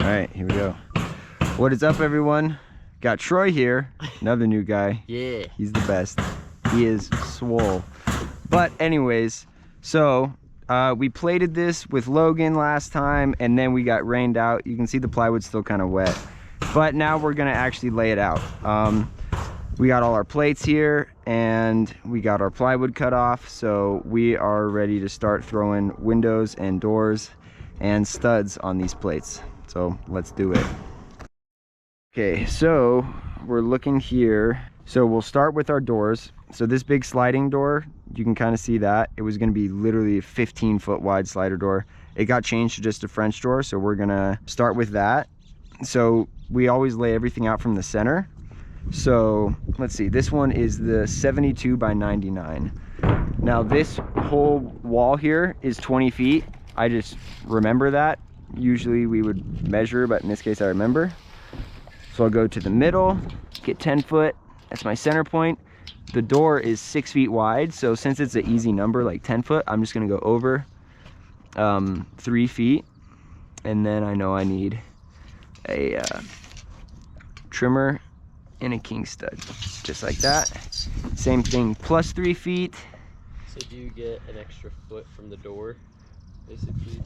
right, here we go. What is up, everyone? Got Troy here, another new guy. Yeah. He's the best. He is swole. But anyways, so we plated this with Logan last time, and then we got rained out. You can see the plywood's still kind of wet. But now we're gonna actually lay it out. We got all our plates here, and we got our plywood cut off, so we are ready to start throwing windows and doors and studs on these plates. So let's do it. Okay, so we're looking here. So we'll start with our doors. So this big sliding door, you can kind of see that. It was gonna be literally a 15-foot wide slider door. It got changed to just a French door, so we're gonna start with that. So we always lay everything out from the center. So let's see, this one is the 72 by 99. Now this whole wall here is 20 feet. I just remember that. Usually we would measure, but in this case I remember. So I'll go to the middle, get 10 foot. That's my center point. The door is 6 feet wide. So since it's an easy number, like 10 foot, I'm just gonna go over 3 feet. And then I know I need a trimmer and a king stud, just like that. Same thing, plus 3 feet. So do you get an extra foot from the door, basically?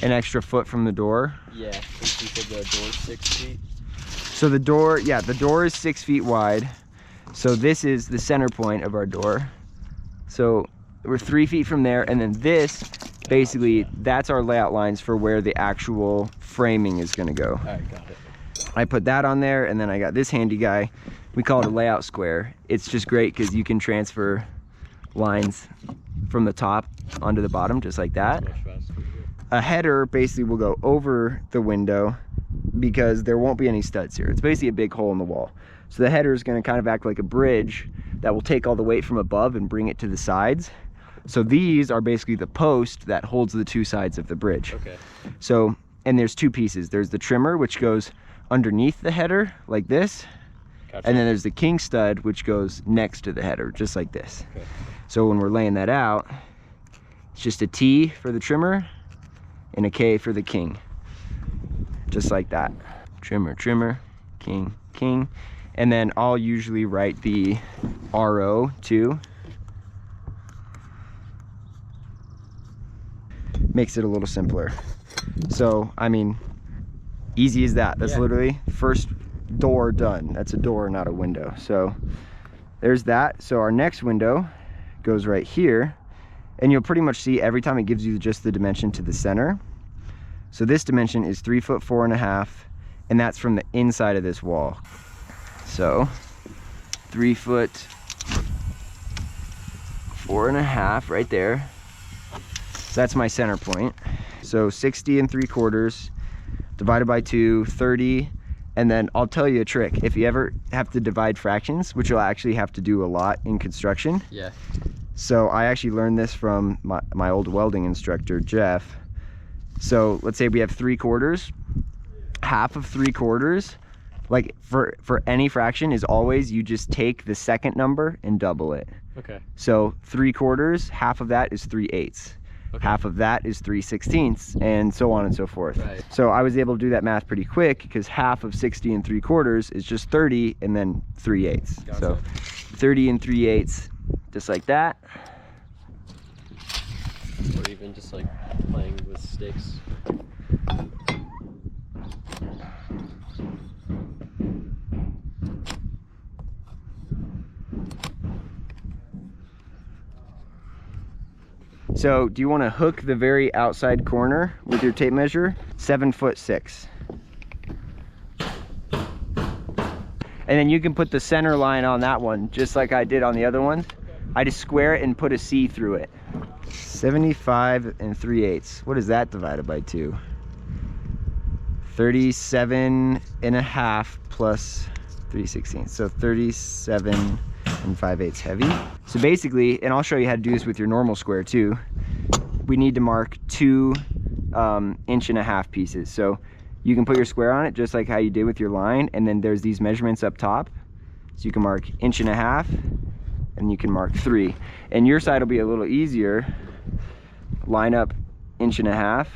An extra foot from the door? Yeah, since you said the door's 6 feet. So the door, yeah, the door is 6 feet wide. So this is the center point of our door. So we're 3 feet from there, and then this, basically, that's our layout lines for where the actual framing is gonna go. All right, got it. I put that on there, and then I got this handy guy. We call it a layout square. It's just great because you can transfer lines from the top onto the bottom, just like that. A header basically will go over the window because there won't be any studs here. It's basically a big hole in the wall. So the header is going to kind of act like a bridge that will take all the weight from above and bring it to the sides. So these are basically the post that holds the two sides of the bridge. Okay. So, and there's two pieces. There's the trimmer, which goes underneath the header like this. Gotcha. And then there's the king stud, which goes next to the header, just like this. Okay. So when we're laying that out, it's just a T for the trimmer and a K for the king, just like that. Trimmer, trimmer, king, king. And then I'll usually write the RO too. Makes it a little simpler. So, I mean, easy as that. That's literally first door done. That's a door, not a window. So there's that. So our next window goes right here, and you'll pretty much see every time it gives you just the dimension to the center. So this dimension is 3 foot 4.5, and that's from the inside of this wall. So 3 foot 4.5 right there. That's my center point. So 60 3/4 divided by 2, 30. And then I'll tell you a trick. If you ever have to divide fractions, which you'll actually have to do a lot in construction. Yeah. So I actually learned this from my old welding instructor, Jeff. So let's say we have 3/4. Half of 3/4, like for any fraction, is always you just take the second number and double it. Okay. So 3/4, half of that is 3/8. Okay. Half of that is 3/16, and so on and so forth. Right. So I was able to do that math pretty quick because half of 60 3/4 is just 30 and then 3/8. Gotcha. So 30 3/8, just like that. Or even just like playing with sticks. So do you want to hook the very outside corner with your tape measure? 7 foot 6. And then you can put the center line on that one, just like I did on the other one. I just square it and put a C through it. 75 3/8. What is that divided by 2? 37.5 plus 3/16. So 37 5/8 heavy. So basically, and I'll show you how to do this with your normal square too, we need to mark 2 1.5 pieces. So you can put your square on it just like how you did with your line, and then there's these measurements up top. So you can mark 1.5 and you can mark 3. And your side will be a little easier. Line up 1.5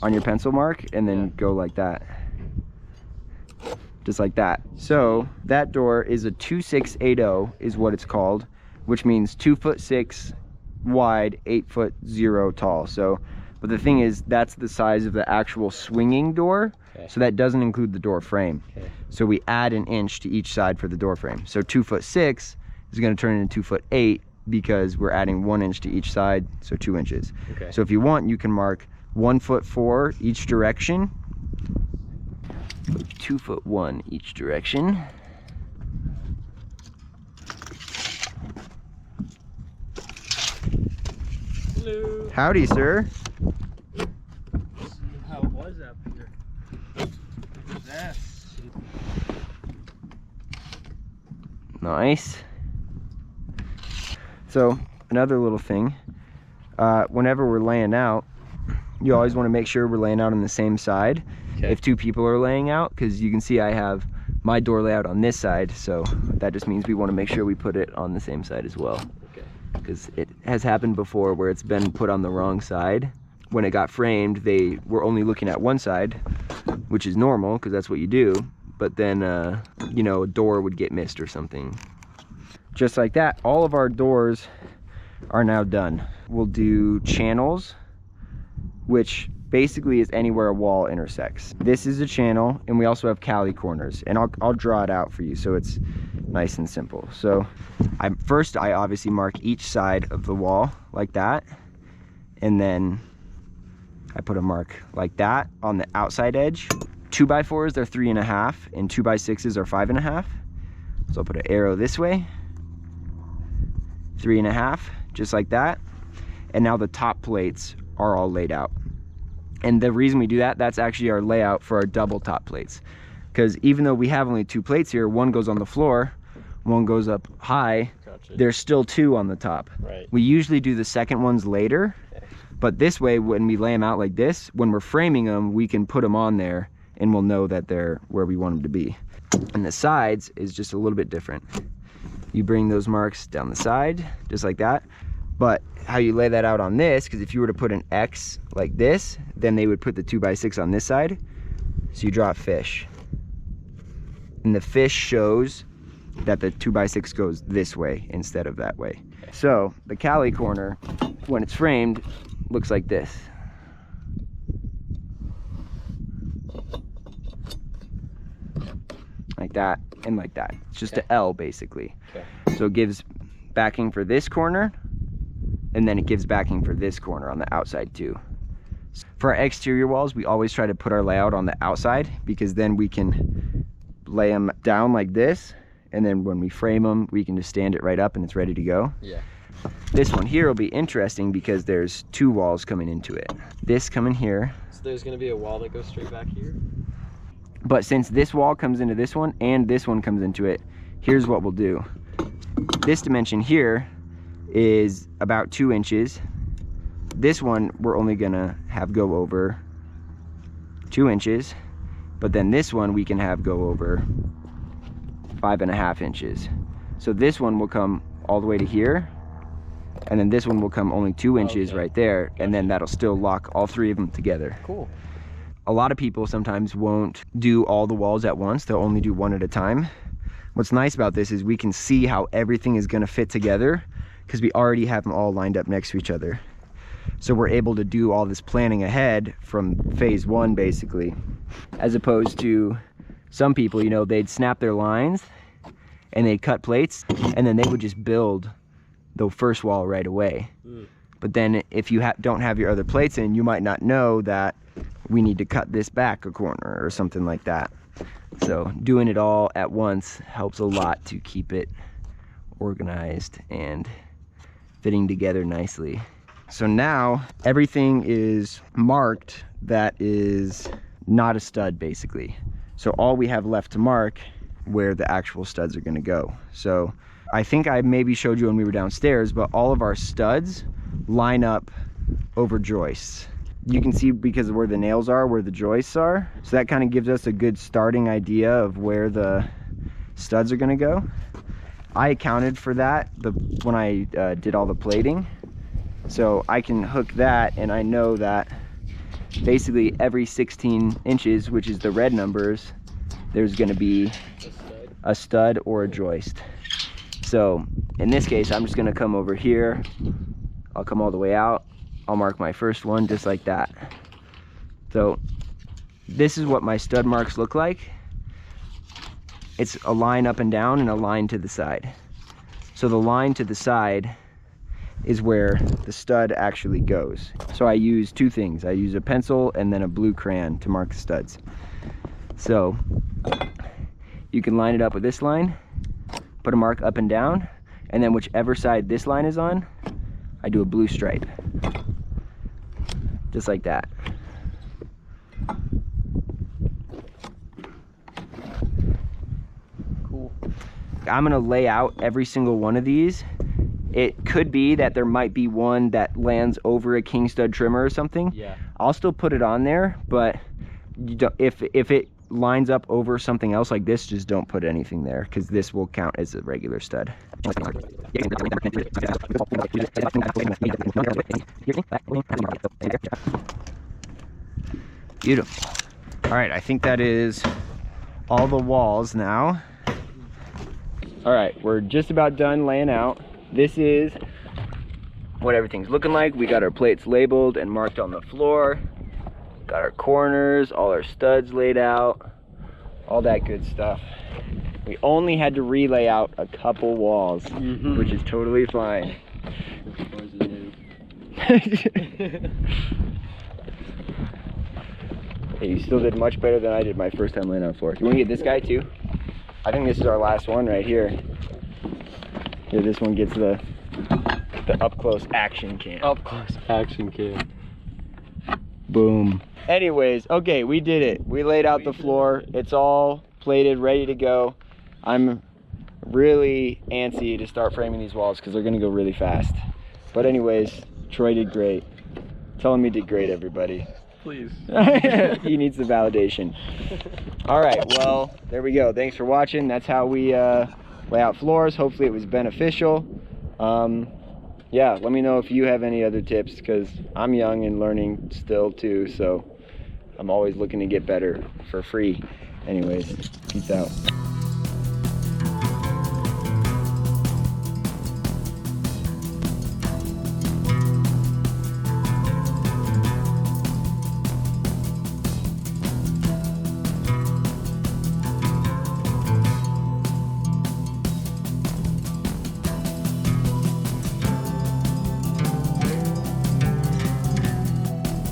on your pencil mark, and then go like that. Just like that. So that door is a 2680 is what it's called, which means 2'6" wide, 8'0" tall. So, but the thing is, that's the size of the actual swinging door. Okay. So that doesn't include the door frame. Okay. So we add an inch to each side for the door frame. So 2'6" is going to turn into 2'8" because we're adding 1 inch to each side, so 2 inches. Okay. So if you want, you can mark 1'4" each direction, 2'1" each direction. Hello. Howdy, sir. How it was up here. Yes. Nice. So another little thing, whenever we're laying out, you always want to make sure we're laying out on the same side. Okay. If two people are laying out, because you can see I have my door layout on this side, so that just means we want to make sure we put it on the same side as well. Okay. Because it has happened before where it's been put on the wrong side. When it got framed, they were only looking at one side, which is normal because that's what you do. But then, you know, a door would get missed or something. Just like that, all of our doors are now done. We'll do channels, which basically is anywhere a wall intersects. This is a channel, and we also have Cali corners, and I'll draw it out for you so it's nice and simple. So first I obviously mark each side of the wall like that, and then I put a mark like that on the outside edge. 2x4s are 3.5, and 2x6s are 5.5. So I'll put an arrow this way, 3.5, just like that. And now the top plates are all laid out. And the reason we do that, that's actually our layout for our double top plates. Because even though we have only 2 plates here, one goes on the floor, one goes up high, Gotcha. there's still 2 on the top. Right. We usually do the second ones later, Okay. but this way, when we lay them out like this, when we're framing them, we can put them on there and we'll know that they're where we want them to be. And the sides is just a little bit different. You bring those marks down the side, just like that. But how you lay that out on this, because if you were to put an X like this, then they would put the 2x6 on this side. So you draw a fish. And the fish shows that the 2x6 goes this way instead of that way. So the Cali corner, when it's framed, looks like this. Like that and like that. It's just Okay. an L basically. Okay. So it gives backing for this corner, and then it gives backing for this corner on the outside too. For our exterior walls, we always try to put our layout on the outside, because then we can lay them down like this, and then when we frame them, we can just stand it right up and it's ready to go. Yeah. This one here will be interesting because there's 2 walls coming into it. This coming here, So there's gonna be a wall that goes straight back here? but since this wall comes into this one and this one comes into it, here's what we'll do. This dimension here is about 2 inches. This one we're only gonna have go over 2 inches, but then this one we can have go over 5.5 inches. So this one will come all the way to here, and then this one will come only 2 inches Okay. right there, and then that'll still lock all 3 of them together. Cool. A lot of people sometimes won't do all the walls at once, they'll only do one at a time. What's nice about this is we can see how everything is gonna fit together because we already have them all lined up next to each other. So we're able to do all this planning ahead from phase 1 basically, as opposed to some people, you know, they'd snap their lines and they'd cut plates and then they would just build the first wall right away. But then if you don't have your other plates in, you might not know that we need to cut this back a corner or something like that. So doing it all at once helps a lot to keep it organized and fitting together nicely. So now everything is marked that is not a stud basically. So all we have left to mark where the actual studs are gonna go. So I think I maybe showed you when we were downstairs, but all of our studs line up over joists. You can see because of where the nails are, where the joists are. So that kind of gives us a good starting idea of where the studs are gonna go. I accounted for that when I did all the plating. So I can hook that, and I know that basically every 16 inches, which is the red numbers, there's gonna be a stud or a joist. So in this case, I'm just gonna come over here. I'll come all the way out. I'll mark my first one just like that. So this is what my stud marks look like. It's a line up and down and a line to the side. So the line to the side is where the stud actually goes. So I use two things. I use a pencil and then a blue crayon to mark the studs. So you can line it up with this line, put a mark up and down, and then whichever side this line is on, I do a blue stripe. Just like that. Cool. I'm gonna lay out every single one of these. It could be that there might be one that lands over a king stud trimmer or something. Yeah. I'll still put it on there, but you don't, if it lines up over something else like this, just don't put anything there, because this will count as a regular stud. Beautiful. All right, I think that is all the walls now. All right, we're just about done laying out. This is what everything's looking like. We got our plates labeled and marked on the floor. Got our corners, all our studs laid out, all that good stuff. We only had to relay out a couple walls, which is totally fine. Hey, you still did much better than I did my first time laying on the floor. You want to get this guy too? I think this is our last one right here. Here, this one gets the up close action cam. Up close action cam. Boom. Anyways, okay, we did it. We laid out the floor. It's all plated, ready to go. I'm really antsy to start framing these walls because they're gonna go really fast. But anyways, Troy did great. Tell him he did great, everybody. Please. He needs the validation. All right, well, there we go. Thanks for watching. That's how we lay out floors. Hopefully it was beneficial. Yeah, let me know if you have any other tips, because I'm young and learning still too, so I'm always looking to get better for free. Anyways, peace out.